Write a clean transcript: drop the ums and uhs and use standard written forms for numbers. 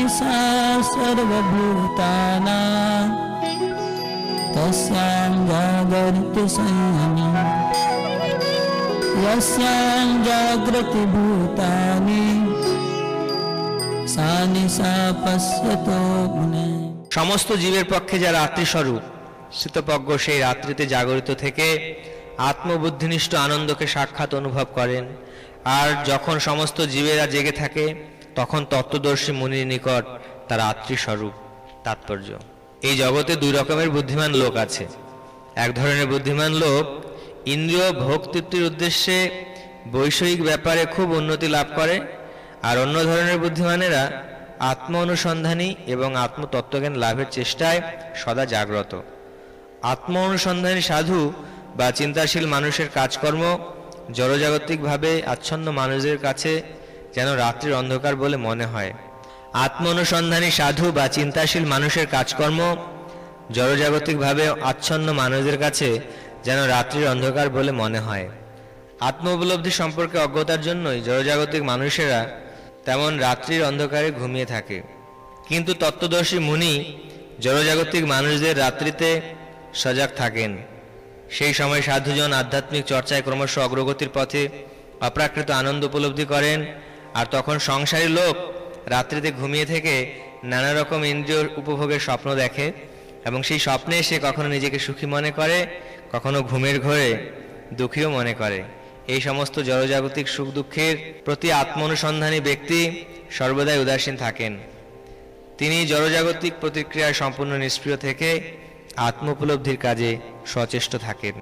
सा सर्वभूतानां तस्यां जागर्ति संयमी यस्यां जागृति भूतानि सा निशा पश्यतो मुने। সমস্ত জীবের পক্ষে যা রাত্রি স্বরূপ, স্থিতপ্রজ্ঞ সেই রাত্রিতে জাগরিত থেকে আত্মবুদ্ধিনিষ্ঠ আনন্দকে সাক্ষাৎ অনুভব করেন। আর যখন সমস্ত জীবেরা জেগে থাকে তখন তত্ত্বদর্শী মুনির নিকট তার রাত্রি স্বরূপ। তাৎপর্য: এই জগতে দুই রকমের বুদ্ধিমান লোক আছে। এক ধরনের বুদ্ধিমান লোক ইন্দ্রিয় ভোগ তৃপ্তির উদ্দেশ্যে বৈষয়িক ব্যাপারে খুব উন্নতি লাভ করে, আর অন্য ধরনের বুদ্ধিমানেরা আত্ম অনুসন্ধানী এবং আত্মতত্ত্বজ্ঞান লাভের চেষ্টায় সদা জাগ্রত। আত্ম অনুসন্ধানী সাধু বা চিন্তাশীল মানুষের কাজকর্ম জড়জাগতিকভাবে আচ্ছন্ন মানুষদের কাছে যেন রাত্রির অন্ধকার বলে মনে হয়। আত্ম অনুসন্ধানী সাধু বা চিন্তাশীল মানুষের কাজকর্ম জড়জাগতিকভাবে আচ্ছন্ন মানুষদের কাছে যেন রাত্রির অন্ধকার বলে মনে হয়। আত্ম উপলব্ধি সম্পর্কে অজ্ঞতার জন্যই জড়জাগতিক মানুষেরা তেমন রাত্রির অন্ধকারে ঘুমিয়ে থাকে। কিন্তু তত্ত্বদর্শী মুনি জড়জাগতিক মানুষদের রাত্রিতে সজাগ থাকেন। সেই সময় সাধুজন আধ্যাত্মিক চর্চায় ক্রমশ অগ্রগতির পথে অপ্রাকৃত আনন্দ উপলব্ধি করেন। আর তখন সংসারী লোক রাত্রিতে ঘুমিয়ে থেকে নানা রকম ইন্দ্রিয় উপভোগের স্বপ্ন দেখে, এবং সেই স্বপ্নে সে কখনো নিজেকে সুখী মনে করে, কখনো ঘুমের ঘোরে দুঃখীও মনে করে। এই সমস্ত জড়জাগতিক সুখ দুঃখের প্রতি আত্ম অনুসন্ধানী ব্যক্তি সর্বদাই উদাসীন থাকেন। তিনি জড়জাগতিক প্রতিক্রিয়ায় সম্পূর্ণ নিষ্ক্রিয় থেকে আত্ম উপলব্ধির কাজে সচেষ্ট থাকেন।